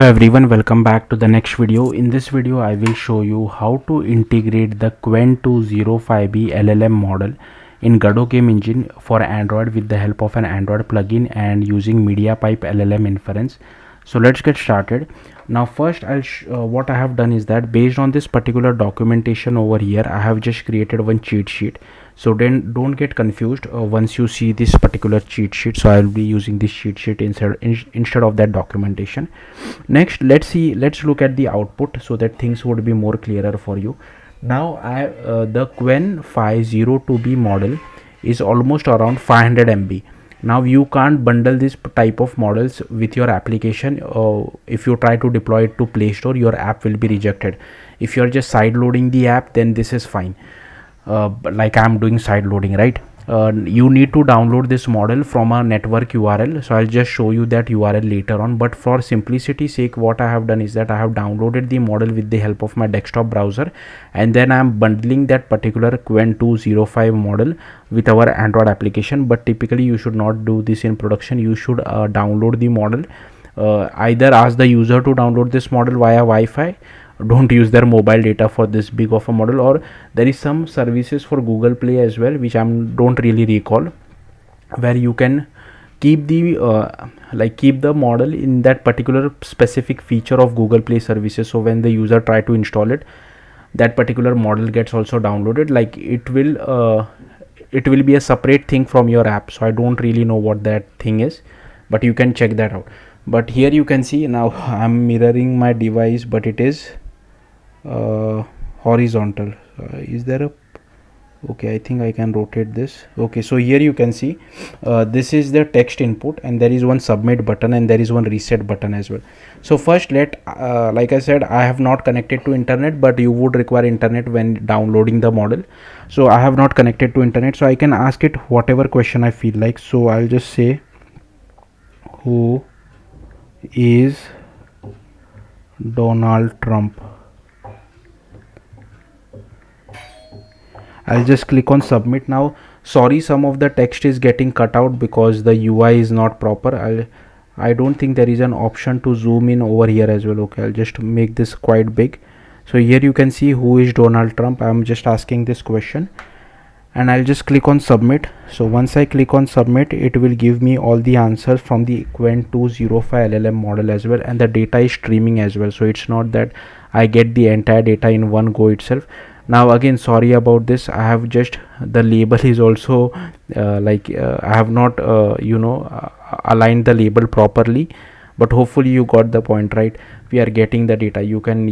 Hello everyone, welcome back to the next video. In this video I will show you how to integrate the Qwen205B LLM model in Godot game engine for Android with the help of an Android plugin and using MediaPipe LLM inference. So let's get started. Now first what I have done is that based on this particular documentation over here, I have just created one cheat sheet. So then don't get confused once you see this particular cheat sheet. So I'll be using this cheat sheet instead of that documentation. Next, let's look at the output so that things would be more clearer for you. Now the Qwen 502B model is almost around 500 MB. Now you can't bundle this type of models with your application. If you try to deploy it to Play Store, your app will be rejected. If you're just side loading the app, then this is fine. Like I'm doing side loading, right? You need to download this model from a network URL. So I'll just show you that URL later on, but for simplicity's sake, what I have done is that I have downloaded the model with the help of my desktop browser, and then I'm bundling that particular Qwen205 model with our Android application. But typically you should not do this in production. You should download the model, either ask the user to download this model via Wi-Fi. Don't use their mobile data for this big of a model, or there is some services for Google Play as well, which I don't really recall, where you can keep the model in that particular specific feature of Google Play services. So when the user try to install it, that particular model gets also downloaded. Like it will be a separate thing from your app. So I don't really know what that thing is, but you can check that out. But here you can see now I'm mirroring my device, but it is horizontal. Is there a okay, I think I can rotate this. Okay, so here you can see this is the text input, and there is one submit button and there is one reset button as well. So first like I said, I have not connected to internet, but you would require internet when downloading the model. So I have not connected to internet, so I can ask it whatever question I feel like. So I'll just say, who is Donald Trump? I'll just click on submit. Now sorry, some of the text is getting cut out because the UI is not proper. I don't think there is an option to zoom in over here as well. Okay, I'll just make this quite big. So here you can see, who is Donald Trump? I'm just asking this question, and I'll just click on submit. So once I click on submit, it will give me all the answers from the Qwen205 LLM model as well, and the data is streaming as well. So it's not that I get the entire data in one go itself. Now again, sorry about this, I have just, the label is also I have not aligned the label properly, but hopefully you got the point, right? We are getting the data. You can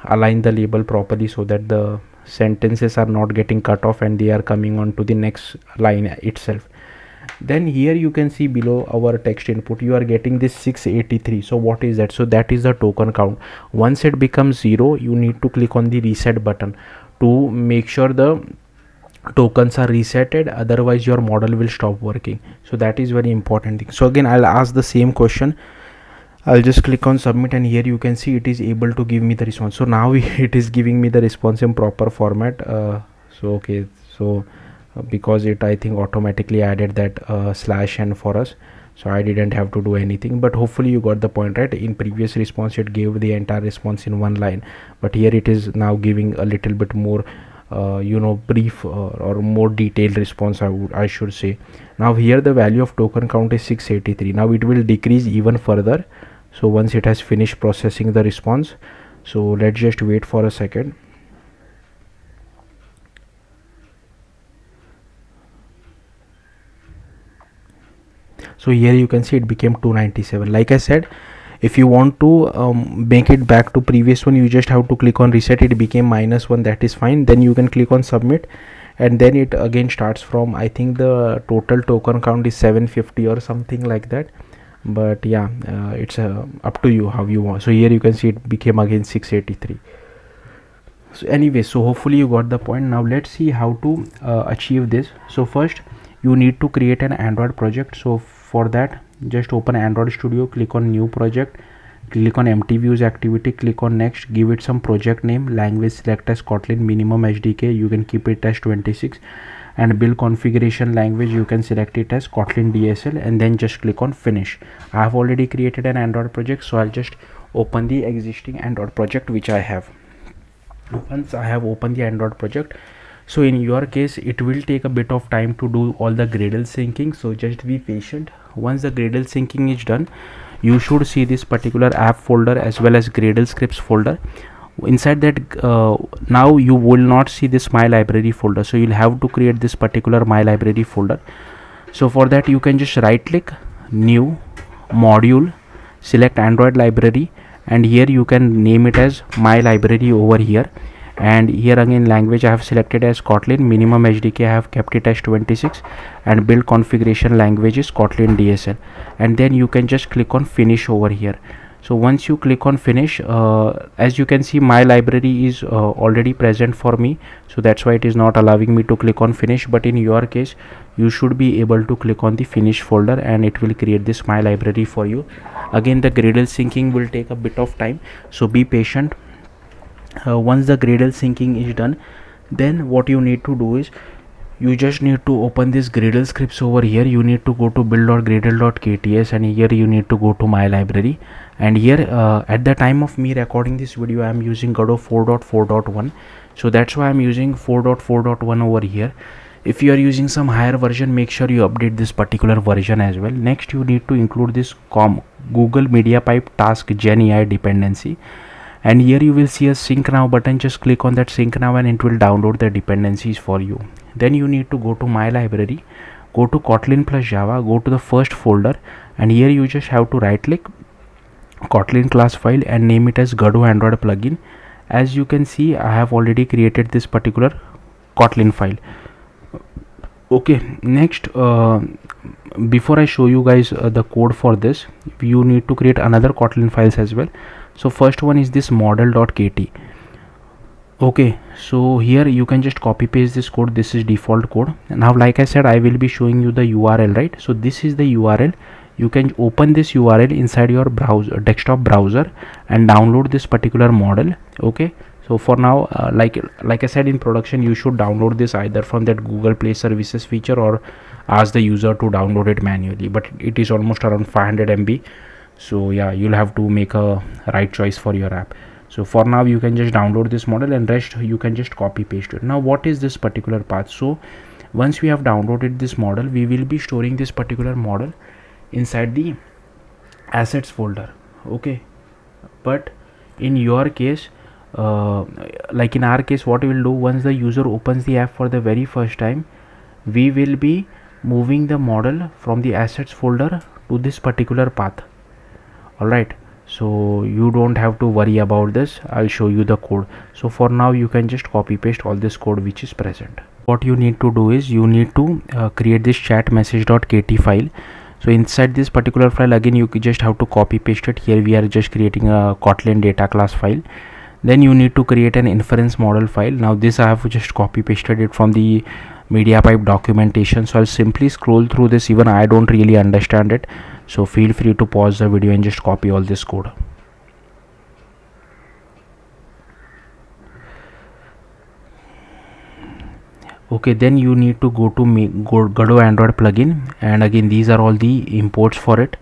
align the label properly so that the sentences are not getting cut off and they are coming on to the next line itself. Then here you can see below our text input, you are getting this 683. So what is that? So that is the token count. Once it becomes 0, you need to click on the reset button to make sure the tokens are resetted, otherwise your model will stop working. So that is very important thing. So again, I'll ask the same question. I'll just click on submit, and here you can see it is able to give me the response. So now it is giving me the response in proper format. Because it, I think, automatically added that /n for us, so I didn't have to do anything. But hopefully you got the point, right? In previous response it gave the entire response in one line, but here it is now giving a little bit more brief or more detailed response, I should say. Now here the value of token count is 683. Now it will decrease even further, so once it has finished processing the response. So let's just wait for a second. So here you can see it became 297. Like I said, if you want to make it back to previous one, you just have to click on reset. It became -1, that is fine. Then you can click on submit, and then it again starts from, I think the total token count is 750 or something like that. But yeah, it's up to you how you want. So here you can see it became again 683. So anyway, so hopefully you got the point. Now let's see how to achieve this. So first you need to create an Android project. So for that, just open Android Studio, click on new project, click on empty views activity, click on next, give it some project name, language select as Kotlin, minimum HDK, you can keep it as 26, and build configuration language, you can select it as Kotlin DSL, and then just click on finish. I have already created an Android project, so I'll just open the existing Android project which I have. Once I have opened the Android project, so in your case it will take a bit of time to do all the Gradle syncing, so just be patient. Once the Gradle syncing is done, you should see this particular app folder as well as Gradle scripts folder. Inside that now you will not see this my library folder, so you'll have to create this particular my library folder. So for that you can just right click, new, module, select Android library, and here you can name it as my library over here. And here again language I have selected as Kotlin, minimum HDK I have kept it as 26, and build configuration language is Kotlin DSL. And then you can just click on finish over here. So once you click on finish, as you can see my library is already present for me, so that's why it is not allowing me to click on finish. But in your case you should be able to click on the finish folder and it will create this my library for you. Again the Gradle syncing will take a bit of time, so be patient. Once the Gradle syncing is done, then what you need to do is you just need to open this Gradle scripts over here. You need to go to build.gradle.kts and here you need to go to my library. And here at the time of me recording this video I am using Godot 4.4.1, so that's why I am using 4.4.1 over here. If you are using some higher version, make sure you update this particular version as well. Next you need to include this Google MediaPipe task Gen AI dependency, and here you will see a sync now button. Just click on that sync now and it will download the dependencies for you. Then you need to go to my library, go to Kotlin plus Java, go to the first folder, and here you just have to right click Kotlin class file and name it as Godot Android plugin. As you can see I have already created this particular Kotlin file. Okay, next before I show you guys the code for this, you need to create another Kotlin files as well. So first one is this model.kt. Okay, so here you can just copy paste this code. This is default code. Now like I said, I will be showing you the URL, right? So this is the URL. You can open this URL inside your browser, desktop browser, and download this particular model. Okay, so for now like I said, in production you should download this either from that Google Play Services feature or ask the user to download it manually, but it is almost around 500 MB, so yeah, you'll have to make a right choice for your app. So for now you can just download this model and rest you can just copy paste it. Now what is this particular path? So once we have downloaded this model, we will be storing this particular model inside the assets folder. Okay, but in your case like in our case, what we will do, once the user opens the app for the very first time, we will be moving the model from the assets folder to this particular path. Alright, so you don't have to worry about this. I'll show you the code. So for now you can just copy paste all this code which is present. What you need to do is you need to create this chat message.kt file. So inside this particular file, again you just have to copy paste it. Here we are just creating a Kotlin data class file. Then you need to create an inference model file. Now this I have just copy pasted it from the MediaPipe documentation, so I'll simply scroll through this. Even I don't really understand it, so feel free to pause the video and just copy all this code. Okay, then you need to go to Godot Android plugin, and again these are all the imports for it.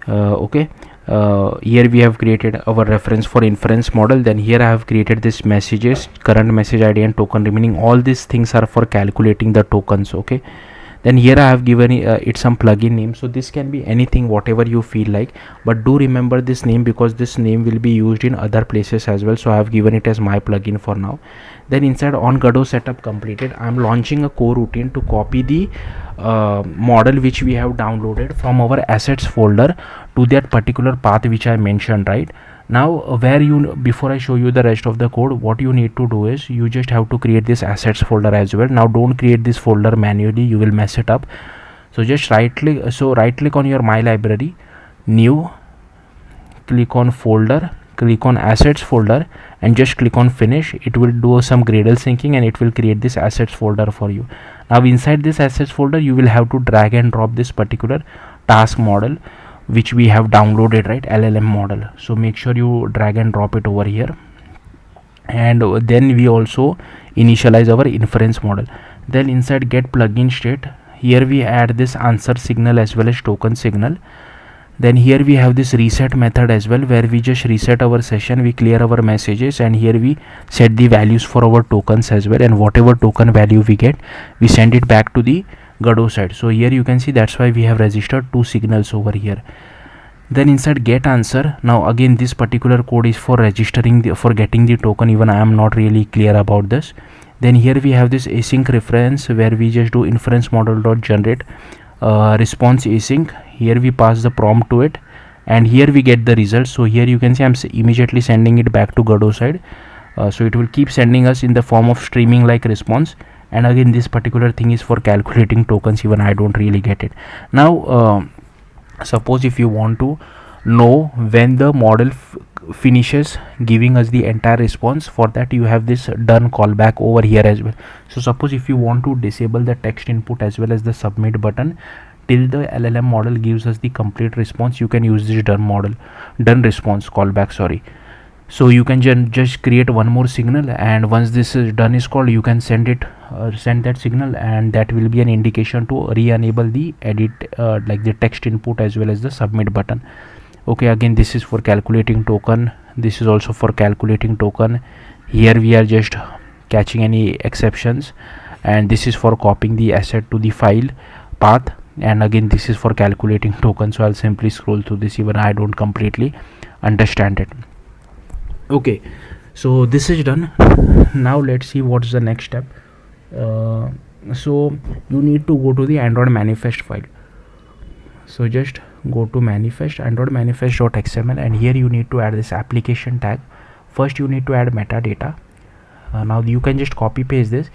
Okay, here we have created our reference for inference model. Then here I have created this messages, current message ID and token remaining. All these things are for calculating the tokens. Okay, then here I have given it some plugin name, so this can be anything whatever you feel like, but do remember this name because this name will be used in other places as well. So I have given it as my plugin for now. Then inside on Godot setup completed, I am launching a coroutine to copy the model which we have downloaded from our assets folder to that particular path which I mentioned. Right now, before I show you the rest of the code, what you need to do is you just have to create this assets folder as well. Now don't create this folder manually, you will mess it up. So just right click on your my library, new, click on folder, click on assets folder and just click on finish. It will do some Gradle syncing and it will create this assets folder for you. Now inside this assets folder you will have to drag and drop this particular task model which we have downloaded, right, LLM model. So make sure you drag and drop it over here, and then we also initialize our inference model. Then inside get plugin state, here we add this answer signal as well as token signal. Then here we have this reset method as well, where we just reset our session, we clear our messages, and here we set the values for our tokens as well, and whatever token value we get, we send it back to the Godot side. So here you can see that's why we have registered 2 signals over here. Then inside get answer, now again this particular code is for registering for getting the token. Even I am not really clear about this. Then here we have this async reference, where we just do inference model dot generate response async. Here we pass the prompt to it, and here we get the result. So here you can see I'm immediately sending it back to Godot side. So it will keep sending us in the form of streaming like response. And again this particular thing is for calculating tokens. Even I don't really get it. Now suppose if you want to know when the model finishes giving us the entire response, for that you have this done callback over here as well. So suppose if you want to disable the text input as well as the submit button till the LLM model gives us the complete response, you can use this done response callback, sorry. So you can just create one more signal, and once this is done is called, you can send that signal, and that will be an indication to re-enable the edit like the text input as well as the submit button. Okay, again this is for calculating token, this is also for calculating token. Here we are just catching any exceptions, and this is for copying the asset to the file path, and again this is for calculating token. So I'll simply scroll through this, even I don't completely understand it. Okay, so this is done. Now let's see what's the next step. So you need to go to the Android manifest file. So just go to manifest, android manifest.xml, and here you need to add this application tag. First you need to add metadata. Now you can just copy paste this.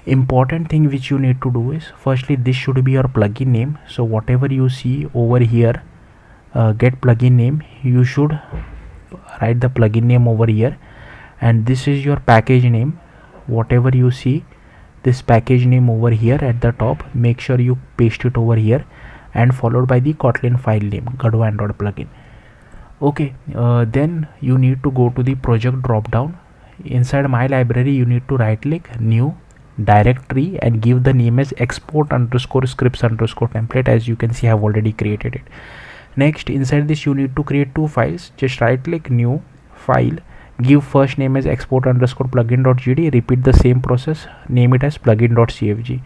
Important thing which you need to do is, firstly this should be your plugin name. So whatever you see over here, get plugin name, you should write the plugin name over here, and this is your package name. Whatever you see this package name over here at the top, make sure you paste it over here, and followed by the Kotlin file name, Godot Android plugin. Okay, then you need to go to the project drop down. Inside my library you need to right click new directory and give the name as export underscore scripts underscore template. As you can see I have already created it. Next, inside this you need to create 2 files. Just right click new file, give first name as export underscore plugin.gd, repeat the same process, name it as plugin.cfg.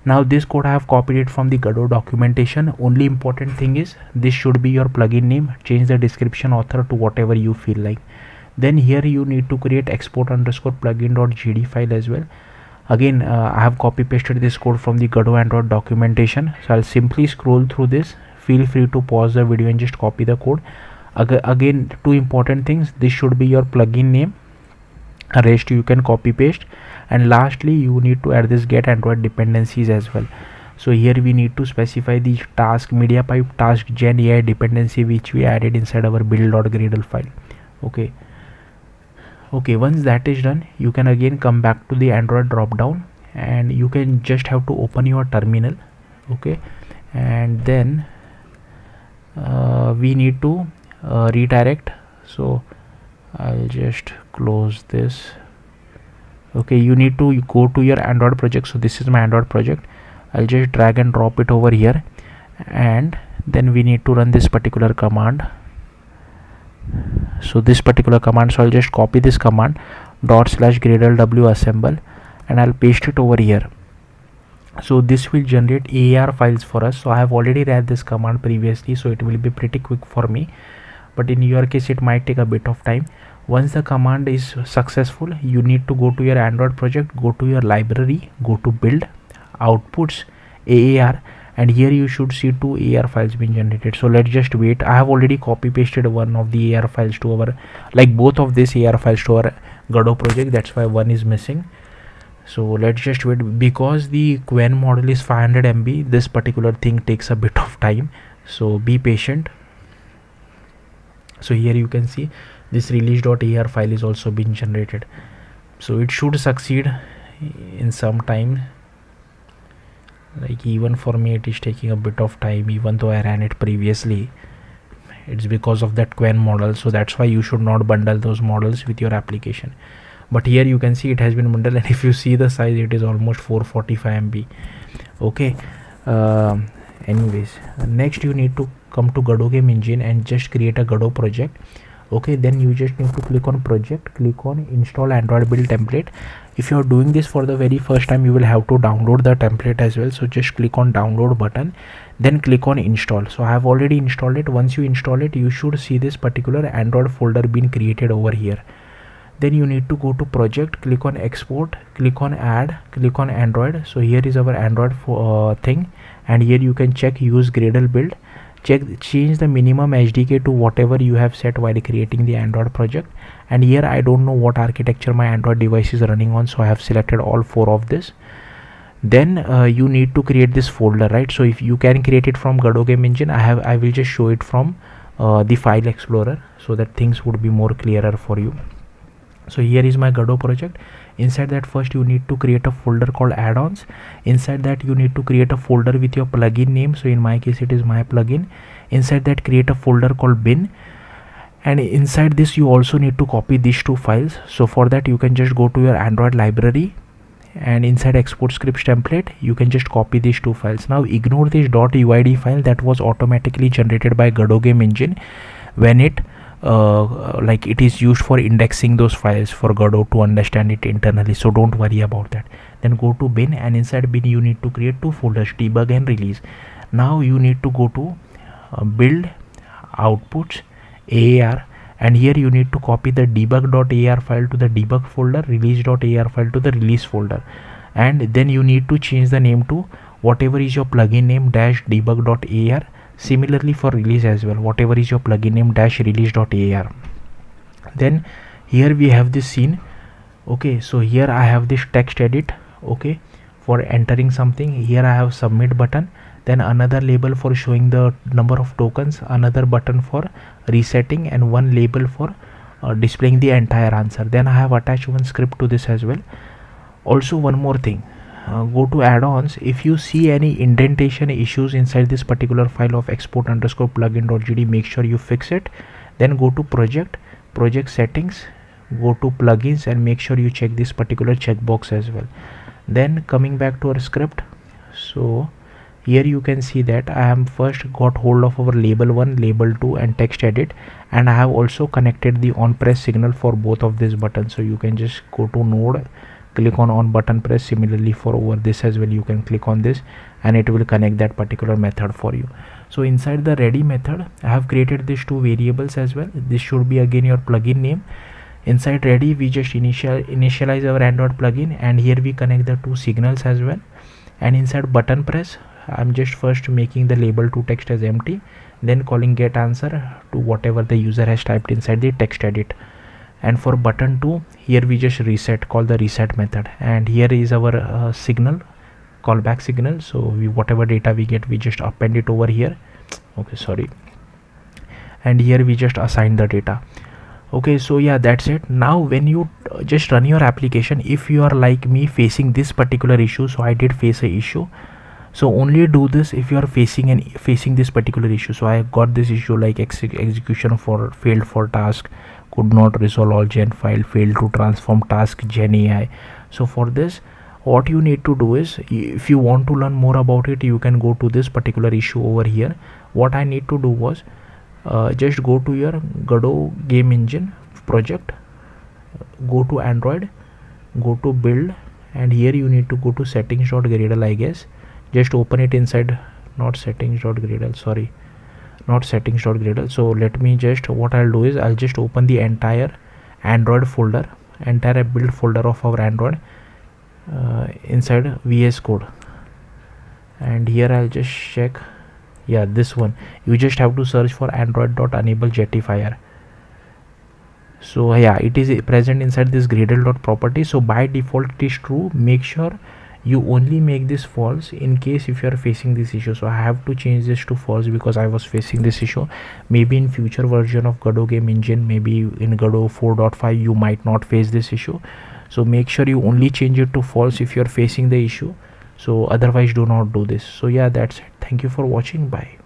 Now this code I have copied it from the Godot documentation. Only important thing is this should be your plugin name. Change the description author to whatever you feel like. Then here you need to create export underscore plugin.gd file as well. Again I have copy pasted this code from the Godot Android documentation. So I'll simply scroll through this. Feel free to pause the video and just copy the code. Again 2 important things, this should be your plugin name, rest you can copy paste, and lastly you need to add this get Android dependencies as well. So here we need to specify the task MediaPipe task gen AI dependency which we added inside our build.gradle file. Okay, once that is done, you can again come back to the Android drop down, and you can just have to open your terminal. Okay, and then we need to redirect. So I'll just close this. Okay, you need to go to your Android project. So this is my Android project. I'll just drag and drop it over here, and then we need to run this particular command. So this particular command, so I'll just copy this command /gradle w assemble, and I'll paste it over here. So this will generate AAR files for us. So I have already read this command previously, so it will be pretty quick for me, but in your case it might take a bit of time. Once the command is successful, you need to go to your Android project, go to your library, go to build, outputs, AAR, and here you should see 2 AAR files being generated. So let's just wait. I have already copy pasted one of the AAR files to our, like both of these AAR files to our Godot project. That's why one is missing. So let's just wait, because the Quen model is 500 MB. This particular thing takes a bit of time, so be patient. So here you can see this release.ar file is also being generated. So it should succeed in some time. Like even for me it is taking a bit of time, even though I ran it previously. It's because of that Quen model. So that's why you should not bundle those models with your application. But here you can see it has been bundled, and if you see the size, it is almost 445 MB. Okay, anyways, next you need to come to Godot game engine and just create a Godot project. Okay, then you just need to click on project, click on install Android build template. If you are doing this for the very first time, you will have to download the template as well. So just click on download button, then click on install. So I have already installed it. Once you install it, you should see this particular Android folder being created over here. Then you need to go to project, click on export, click on add, click on Android. So here is our Android thing, and here you can check use Gradle build. Change the minimum SDK to whatever you have set while creating the Android project. And here I don't know what architecture my Android device is running on, so I have selected all 4 of this. Then you need to create this folder, right? So if you can create it from Godot game engine, I will just show it from the file explorer, so that things would be more clearer for you. So here is my Godot project. Inside that, first you need to create a folder called add-ons. Inside that you need to create a folder with your plugin name. So in my case it is my plugin. Inside that, create a folder called bin, and inside this you also need to copy these 2 files. So for that you can just go to your Android library, and inside export scripts template you can just copy these 2 files. Now ignore this .uid file that was automatically generated by Godot game engine when it like it is used for indexing those files for Godot to understand it internally, so don't worry about that. Then go to bin, and inside bin you need to create 2 folders, debug and release. Now you need to go to build, outputs, AAR, and here you need to copy the debug.ar file to the debug folder, release.ar file to the release folder, and then you need to change the name to whatever is your plugin name -debug.ar. Similarly for release as well, whatever is your plugin name -release.ar. Then here we have this scene. Okay, so here I have this text edit, okay, for entering something. Here I have submit button, then another label for showing the number of tokens, another button for resetting, and one label for displaying the entire answer. Then I have attached one script to this as well. Also one more thing, go to add-ons. If you see any indentation issues inside this particular file of export_plugin.gd, make sure you fix it. Then go to project settings, go to plugins, and make sure you check this particular checkbox as well. Then coming back to our script, so here you can see that I am first got hold of our label 1, label 2 and text edit, and I have also connected the on press signal for both of these buttons. So you can just go to node, click on button press. Similarly for over this as well, you can click on this and it will connect that particular method for you. So inside the ready method, I have created these 2 variables as well. This should be again your plugin name. Inside ready, we just initialize our Android plugin, and here we connect the 2 signals as well. And inside button press, I'm just first making the label 2 text as empty, then calling get answer to whatever the user has typed inside the text edit. And for button 2, here we just reset, call the reset method, and here is our signal, callback signal. So whatever data we get, we just append it over here. Okay, sorry. And here we just assign the data. Okay, so yeah, that's it. Now when you just run your application, if you are like me facing this particular issue, so I did face a issue, so only do this if you are facing this particular issue. So I got this issue like execution for failed for task, could not resolve all gen file, failed to transform task gen AI. So for this, what you need to do is, if you want to learn more about it, you can go to this particular issue over here. What I need to do was just go to your Godot game engine project, go to Android, go to build, and here you need to go to settings.gradle, I guess. Just open it inside, not settings.gradle, sorry, not settings.gradle. So let me just, what I'll do is I'll just open the entire Android folder, entire build folder of our Android inside VS Code, and here I'll just check. Yeah, this one, you just have to search for android.enable jettifier. So yeah, it is present inside this gradle.property. So by default it is true. Make sure you only make this false in case if you are facing this issue. So I have to change this to false because I was facing this issue. Maybe in future version of Godot game engine, maybe in Godot 4.5, you might not face this issue. So make sure you only change it to false if you are facing the issue. So otherwise do not do this. So yeah, that's it. Thank you for watching. Bye.